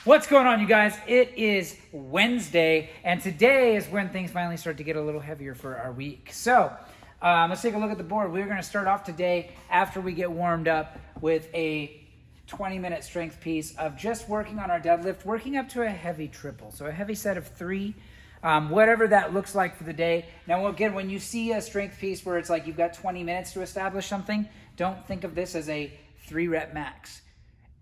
What's going on, you guys? It is Wednesday, and today is when things finally start to get a little heavier for our week. So let's take a look at the board. We're going to start off today after we get warmed up with a 20-minute strength piece of just working on our deadlift, working up to a heavy triple. So a heavy set of 3, whatever that looks like for the day. Now, again, when you see a strength piece where it's like you've got 20 minutes to establish something, don't think of this as a 3-rep max.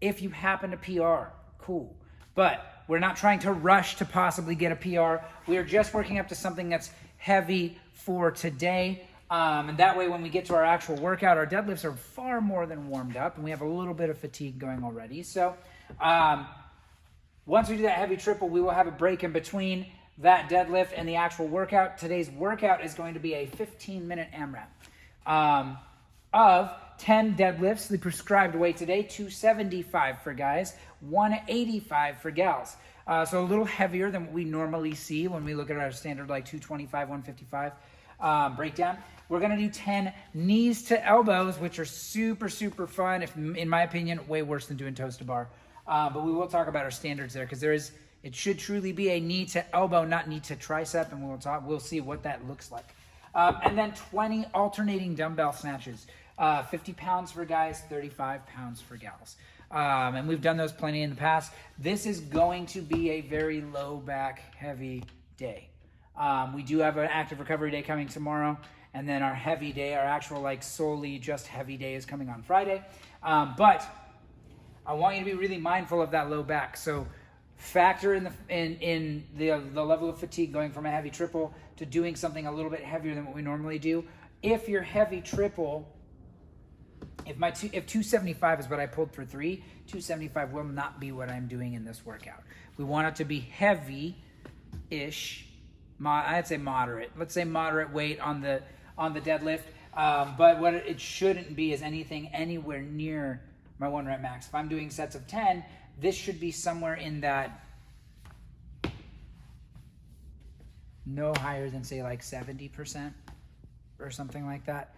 If you happen to PR, cool. But we're not trying to rush to possibly get a PR. We are just working up to something that's heavy for today. And that way, when we get to our actual workout, our deadlifts are far more than warmed up, and we have a little bit of fatigue going already. So once we do that heavy triple, we will have a break in between that deadlift and the actual workout. Today's workout is going to be a 15-minute AMRAP of 10 deadlifts. The prescribed weight today, 275 for guys, 185 for gals. So a little heavier than what we normally see when we look at our standard like 225, 155 breakdown. We're going to do 10 knees to elbows, which are super, super fun. If, in my opinion, way worse than doing toes to bar. But we will talk about our standards there because it should truly be a knee to elbow, not knee to tricep, and we'll see what that looks like. And then 20 alternating dumbbell snatches. 50 pounds for guys, 35 pounds for gals. And we've done those plenty in the past. This is going to be a very low back heavy day. We do have an active recovery day coming tomorrow. And then our heavy day, our actual like solely just heavy day is coming on Friday. But I want you to be really mindful of that low back. So factor in the level of fatigue going from a heavy triple to doing something a little bit heavier than what we normally do. If your heavy triple, if 275 is what I pulled for 3, 275 will not be what I'm doing in this workout. We want it to be heavy-ish. I'd say moderate. Let's say moderate weight on the deadlift. But what it shouldn't be is anything anywhere near my 1-rep max. If I'm doing sets of 10, this should be somewhere in that no higher than say like 70% or something like that,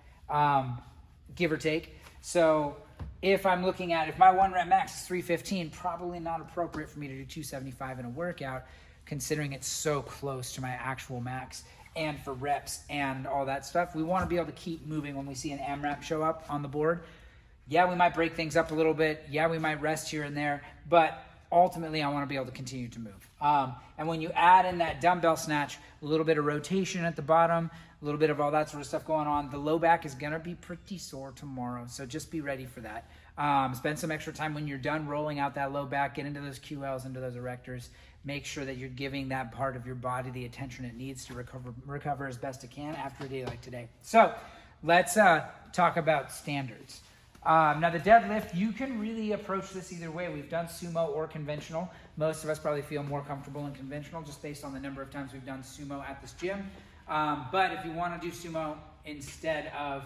give or take. So if I'm looking at, if my 1-rep max is 315, probably not appropriate for me to do 275 in a workout, considering it's so close to my actual max and for reps and all that stuff. We want to be able to keep moving when we see an AMRAP show up on the board. Yeah, we might break things up a little bit. Yeah, we might rest here and there, but ultimately I want to be able to continue to move. And when you add in that dumbbell snatch, a little bit of rotation at the bottom, a little bit of all that sort of stuff going on, the low back is going to be pretty sore tomorrow. So just be ready for that. Spend some extra time when you're done rolling out that low back, get into those QLs, into those erectors. Make sure that you're giving that part of your body the attention it needs to recover as best it can after a day like today. So let's talk about standards. Now the deadlift, you can really approach this either way. We've done sumo or conventional. Most of us probably feel more comfortable in conventional just based on the number of times we've done sumo at this gym. But if you want to do sumo instead of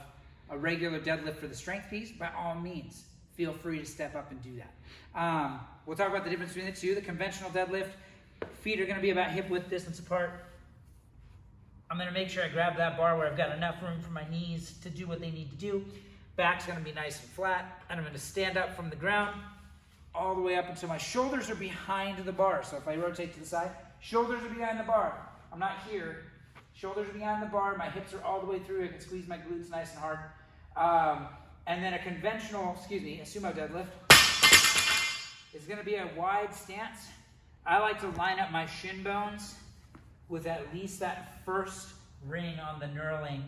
a regular deadlift for the strength piece, by all means, feel free to step up and do that. We'll talk about the difference between the two. The conventional deadlift, feet are going to be about hip width distance apart. I'm going to make sure I grab that bar where I've got enough room for my knees to do what they need to do. Back's going to be nice and flat, and I'm going to stand up from the ground all the way up until my shoulders are behind the bar. So if I rotate to the side, shoulders are behind the bar. I'm not here. Shoulders are behind the bar. My hips are all the way through. I can squeeze my glutes nice and hard. And then a sumo deadlift is going to be a wide stance. I like to line up my shin bones with at least that first ring on the knurling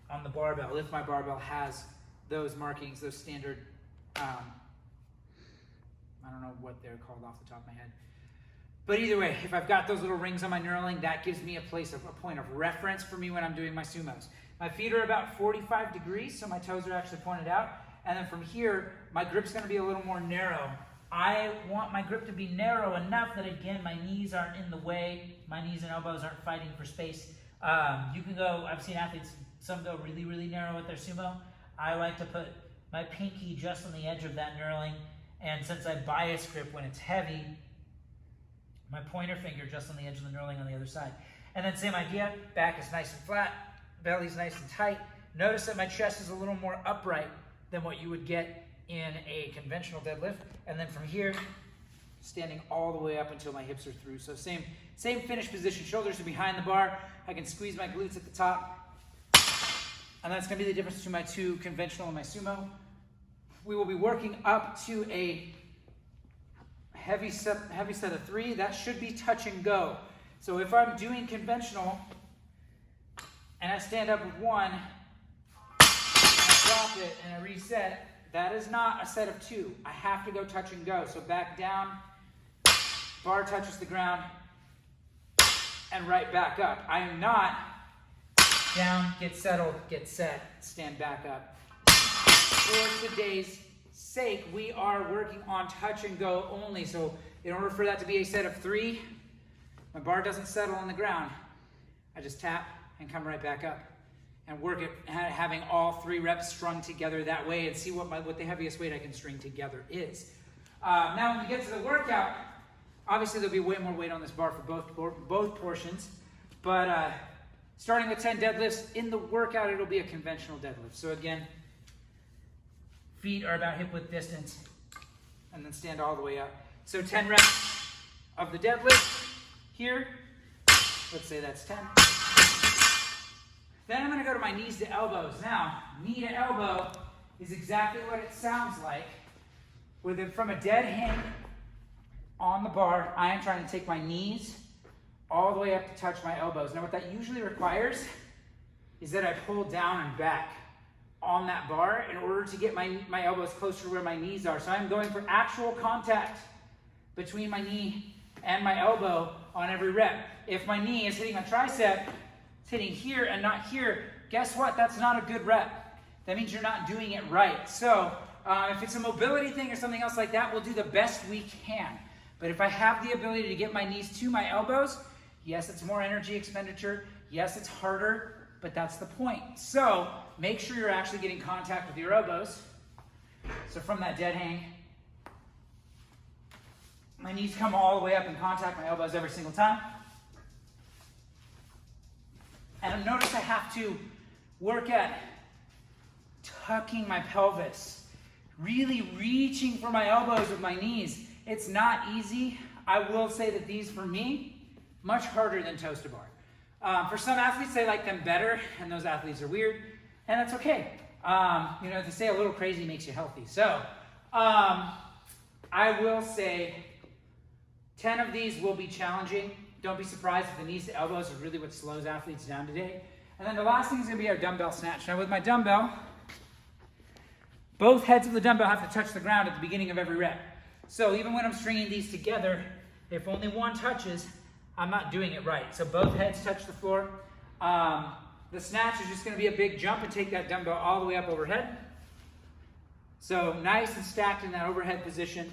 on the barbell. If my barbell has those markings, those standard, I don't know what they're called off the top of my head. But either way, if I've got those little rings on my knurling, that gives me a point of reference for me when I'm doing my sumos. My feet are about 45 degrees, so my toes are actually pointed out. And then from here, my grip's gonna be a little more narrow. I want my grip to be narrow enough that, again, my knees aren't in the way. My knees and elbows aren't fighting for space. You can go, I've seen athletes, some go really, really narrow with their sumo. I like to put my pinky just on the edge of that knurling. And since I bias grip when it's heavy, my pointer finger just on the edge of the knurling on the other side. And then same idea, back is nice and flat, belly's nice and tight. Notice that my chest is a little more upright than what you would get in a conventional deadlift. And then from here, standing all the way up until my hips are through. So same finish position, shoulders are behind the bar. I can squeeze my glutes at the top. And that's gonna be the difference between my two conventional and my sumo. We will be working up to a heavy set of 3. That should be touch and go. So if I'm doing conventional and I stand up with 1, and I drop it and I reset, that is not a set of 2. I have to go touch and go. So back down, bar touches the ground, and right back up. I am not down, get settled, get set, stand back up. For today's sake, we are working on touch and go only. So in order for that to be a set of 3, my bar doesn't settle on the ground. I just tap and come right back up and work at having all 3 reps strung together that way and see what the heaviest weight I can string together is. Now when we get to the workout, obviously there'll be way more weight on this bar for both portions, but starting with 10 deadlifts, in the workout it'll be a conventional deadlift. So again, feet are about hip width distance, and then stand all the way up. So 10 reps of the deadlift here. Let's say that's 10. Then I'm going to go to my knees to elbows. Now, knee to elbow is exactly what it sounds like. From a dead hang on the bar, I am trying to take my knees all the way up to touch my elbows. Now, what that usually requires is that I pull down and back on that bar in order to get my elbows closer to where my knees are. So I'm going for actual contact between my knee and my elbow on every rep. If my knee is hitting my tricep, it's hitting here and not here, guess what? That's not a good rep. That means you're not doing it right. So if it's a mobility thing or something else like that, we'll do the best we can. But if I have the ability to get my knees to my elbows, yes, it's more energy expenditure. Yes, it's harder, but that's the point. So make sure you're actually getting contact with your elbows. So from that dead hang, my knees come all the way up and contact my elbows every single time. And notice I have to work at tucking my pelvis, really reaching for my elbows with my knees. It's not easy. I will say that these, for me, much harder than toes to bar. For some athletes, they like them better, and those athletes are weird, and that's okay. To say a little crazy makes you healthy. So I will say 10 of these will be challenging. Don't be surprised if the knees to elbows are really what slows athletes down today. And then the last thing is going to be our dumbbell snatch. Now with my dumbbell, both heads of the dumbbell have to touch the ground at the beginning of every rep. So even when I'm stringing these together, if only one touches, I'm not doing it right. So both heads touch the floor. The snatch is just going to be a big jump and take that dumbbell all the way up overhead. So nice and stacked in that overhead position.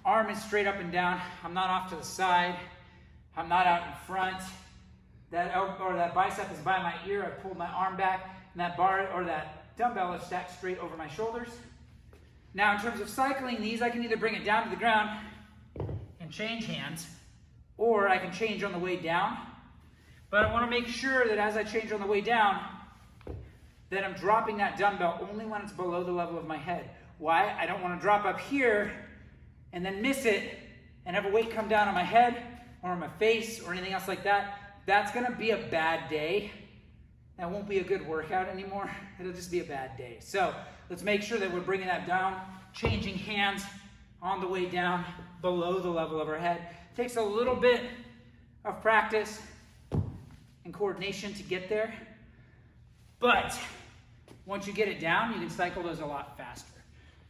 Arm is straight up and down. I'm not off to the side. I'm not out in front. That bicep is by my ear. I pulled my arm back, and that bar or that dumbbell is stacked straight over my shoulders. Now, in terms of cycling these, I can either bring it down to the ground and change hands, or I can change on the way down. But I want to make sure that as I change on the way down, that I'm dropping that dumbbell only when it's below the level of my head. Why? I don't want to drop up here and then miss it and have a weight come down on my head or on my face or anything else like that. That's going to be a bad day. That won't be a good workout anymore. It'll just be a bad day. So let's make sure that we're bringing that down, changing hands on the way down below the level of our head. It takes a little bit of practice and coordination to get there. But once you get it down, you can cycle those a lot faster.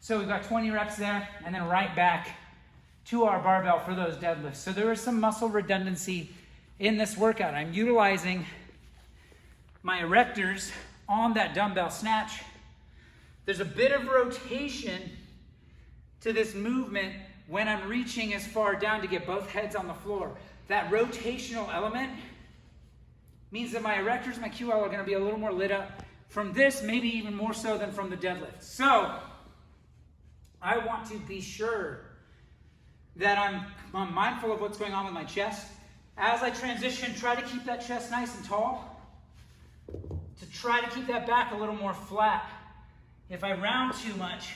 So we've got 20 reps there, and then right back to our barbell for those deadlifts. So there is some muscle redundancy in this workout. I'm utilizing my erectors on that dumbbell snatch. There's a bit of rotation to this movement when I'm reaching as far down to get both heads on the floor. That rotational element means that my erectors and my QL are going to be a little more lit up from this, maybe even more so than from the deadlift. So I want to be sure that I'm mindful of what's going on with my chest. As I transition, try to keep that chest nice and tall, to try to keep that back a little more flat. If I round too much,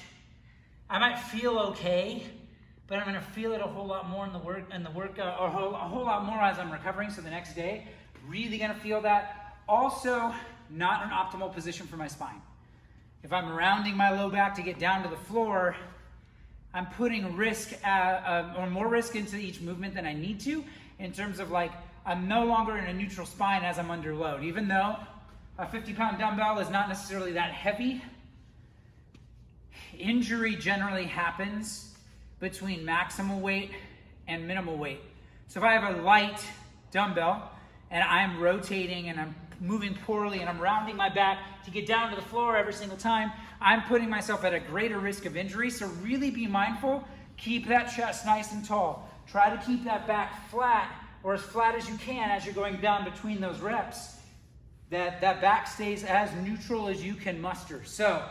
I might feel okay, but I'm gonna feel it a whole lot more in the workout, or a whole lot more as I'm recovering. So the next day, really gonna feel that. Also, not an optimal position for my spine. If I'm rounding my low back to get down to the floor, I'm putting risk or more risk into each movement than I need to, in terms of like, I'm no longer in a neutral spine as I'm under load. Even though a 50-pound dumbbell is not necessarily that heavy, injury generally happens between maximal weight and minimal weight. So if I have a light dumbbell and I'm rotating and I'm moving poorly and I'm rounding my back to get down to the floor every single time, I'm putting myself at a greater risk of injury. So really be mindful, keep that chest nice and tall. Try to keep that back flat, or as flat as you can as you're going down between those reps. That back stays as neutral as you can muster. So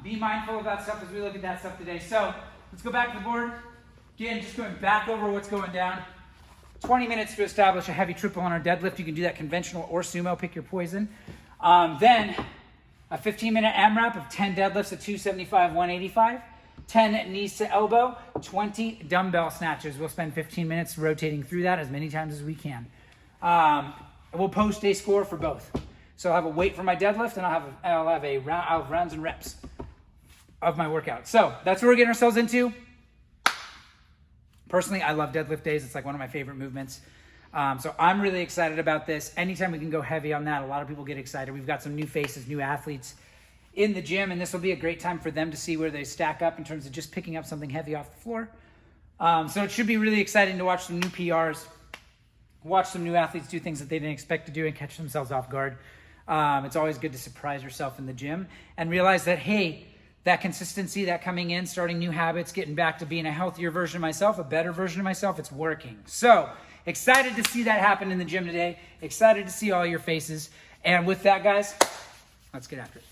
be mindful of that stuff as we look at that stuff today. So let's go back to the board. Again, just going back over what's going down. 20 minutes to establish a heavy triple on our deadlift. You can do that conventional or sumo, pick your poison. Then a 15-minute AMRAP of 10 deadlifts at 275, 185. 10 knees to elbow, 20 dumbbell snatches. We'll spend 15 minutes rotating through that as many times as we can. We'll post a score for both. So I'll have a weight for my deadlift, and I'll have rounds and reps of my workout. So that's what we're getting ourselves into. Personally, I love deadlift days. It's like one of my favorite movements. So I'm really excited about this. Anytime we can go heavy on that, a lot of people get excited. We've got some new faces, new athletes in the gym, and this will be a great time for them to see where they stack up in terms of just picking up something heavy off the floor. So it should be really exciting to watch some new PRs, watch some new athletes do things that they didn't expect to do and catch themselves off guard. It's always good to surprise yourself in the gym and realize that, hey, that consistency, that coming in, starting new habits, getting back to being a healthier version of myself, a better version of myself, it's working. So excited to see that happen in the gym today. Excited to see all your faces. And with that, guys, let's get after it.